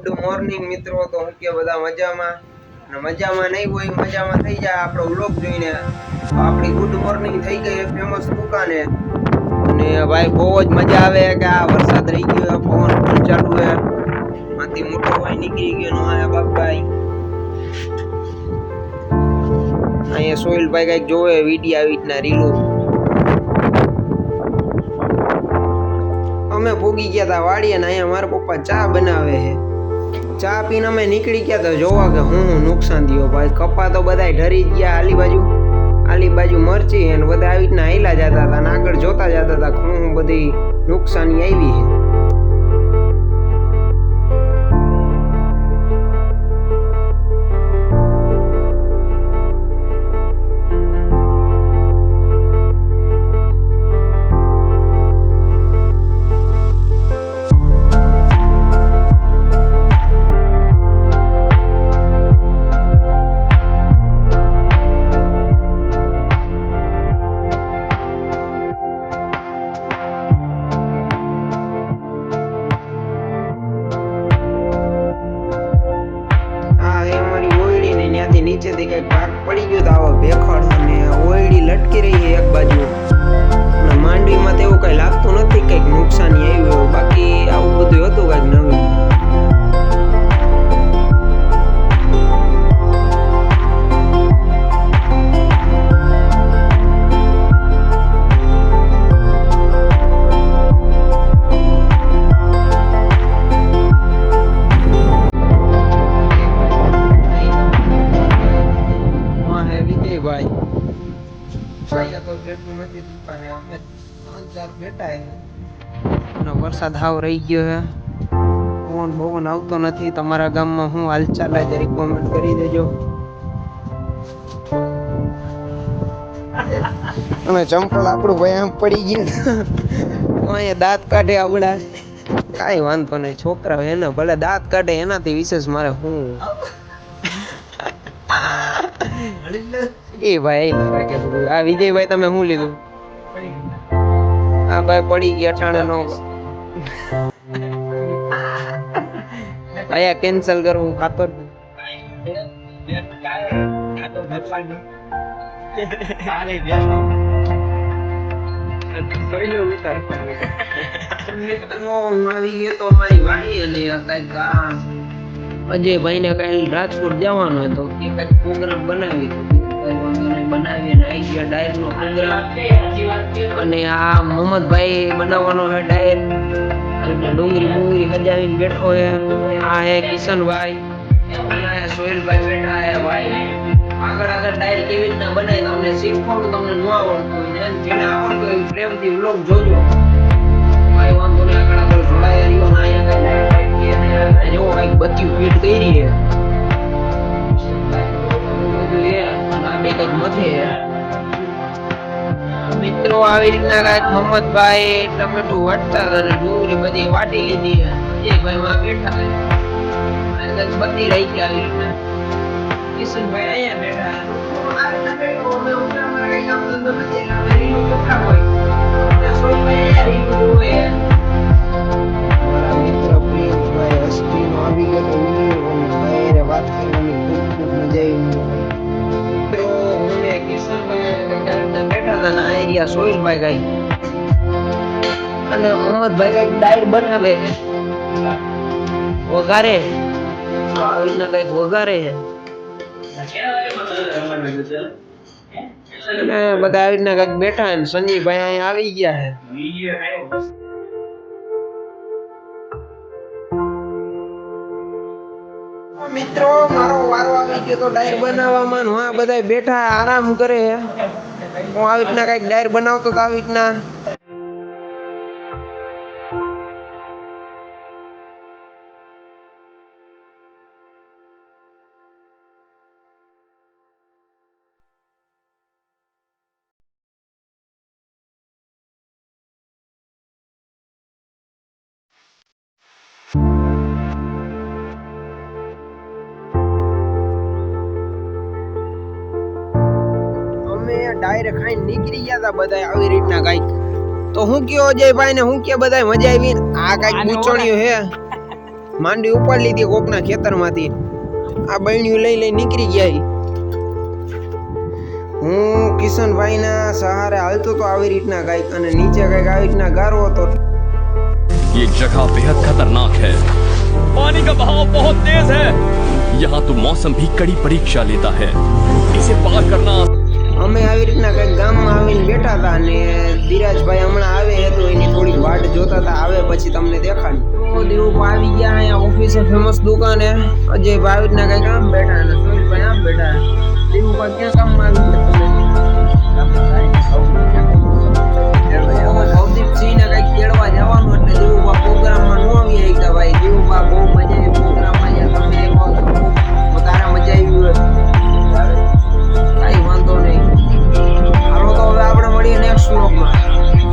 Good morning મિત્રો. તો હું કે બધા મજામાં, અને મજામાં નહીં હોય મજામાં થઈ જાય આપણો વ્લોગ જોઈને. તો આપણી ગુડ મોર્નિંગ થઈ ગઈ ફેમસ દુકાને, અને ભાઈ બહુ જ મજા આવે કે આ વરસાદ રહી ગયો, પવન પણ ચાલુ છે, માંથી મોટો ભાઈ નીકળી ગયો નો આયા બાપભાઈ. અહીંયા સોહિલભાઈ કઈક જોવે વિડીયો આવી રીતના રીલો. અમે ભોગી ગયા હતા વાડીએ ને અહીંયા મારા પપ્પા ચા બનાવે છે. ચા પીને અમે નીકળી ગયા તો જોવા કે હું નુકસાન થયો ભાઈ. કપા તો બધાય ઢરી જ ગયા, આલી બાજુ મરચી અને બધા આવી રીતના હાઈલા જતા હતા અને આગળ જોતા જતા હતા હું બધી નુકસાની આવી છે. નીચેથી કઈક ભાગ પડી ગયો તો આવો ભેખડ અને ઓયડી લટકી રહી છે એક બાજુ, અને માંડવીમાં તો એવું કઈ લાગતું નથી કઈક નુકસાની આવ્યું. બાકી આવું બધું હતું કઈક નવું. વરસાદ હાવ રહી ગયો છે, પવન ભવન આવતો નથી. તમારા ગામમાં હું હાલચાલ જરી કોમેન્ટ કરી દેજો. અને ચંપલ આપણું ભાઈ આમ પડી ગયું, અહીંયા દાંત કાઢે આવડા. કાંઈ વાંધો નહીં, છોકરા એને ભલે દાંત કાઢે, એનાથી વિશેષ મારે હું એ ભાઈ આ વિજયભાઈ તમે શું લીધું? હા ભાઈ પડી ગયા ઠાણે નો આયા કેન્સલ કરવું ખાતો આવી ગયો તો અમારી વાડી. અને અજયભાઈ ને કઈ રાજકોટ જવાનું હતો, કઈક પ્રોગ્રામ બનાવી બનાવીને આવી ગયા ડાયર નો પ્રોગ્રામ. અને આ મોહમ્મદભાઈ બનાવવાનો છે ડાયર, ડુંગળી સજાવીને બેઠો છે. આ હે કિશનભાઈ, સોહેલભાઈ બેઠા હે ભાઈ. આગળ ડાયર કેવી રીતના બનાવી તમને શીખવાનું, તમને ન આવડતું હોય જેને આવડતું હોય પ્રેમથી વ્લોગ જોજો. ભાઈ વાંધો નહીં, આગળ જોડાયા રહ્યો. અહીંયા કઈ જો કઈક બત્તી ફીટ કરી છે, મિત્રો આવી રીતના કઈક મોહમ્મદભાઈ ટમેટું વાટતા હતા અને ડુંગળી બધી વાટી લીધી. અજયભાઈ માં બેઠા બધી રહી ગયા. આવી રીતના કિશનભાઈ અહીંયા બેઠા. સોહિલભાઈ કઈ અને મોહમ્મદભાઈ કઈક ડાયર બનાવે વઘારે, આવી રીતના કઈક વઘારે છે. અને બધા આવી રીતના કઈક બેઠા ને સંજીભાઈ અહીંયા આવી ગયા છે. મિત્રો મારો વારો આવી ગયો તો ડાયર બનાવવામાં. હા બધા બેઠા આરામ કરે. હું આવી રીતના કઈક ડાયર બનાવતો તો આવી રીતના ડાયરેક્ટ ખાઈને નીકળી ગયા હતા બધા આવી રીતના કઈક. તો હું કયો અજયભાઈ ને હું કે બધા મજા આવી. આ કઈક પૂછણ્યું હે માંડવી ઉપાડી લીધી કોકના ખેતરમાંથી. આ બહેણ્યું લઈ લઈ નીકળી ગયા ઈ. હું કિશનભાઈના સહારે હાલતો તો આવી રીતના કાંઈક, અને નીચે કાંઈક આવી રીતના ગારો હતો. ये जगह बेहद खतरनाक है, पानी का बहाव बहुत तेज है, यहाँ तो मौसम भी कड़ी परीक्षा लेता है, इसे पार करना। અમે આવી રીતના કંઈક ગામમાં આવીને બેઠા હતા અને ધીરાજભાઈ હમણાં આવે તો એની થોડીક વાટ જોતા હતા, આવે પછી તમને દેખાડી. તો દેવુભા આવી ગયા અહીંયા ઓફિસે, ફેમસ દુકાને. અજયભાઈ આવી રીતના કંઈક આમ બેઠા અને સુરેશભાઈ આમ બેઠા. દેવુભા ક્યાં કામમાં આવી ગયા?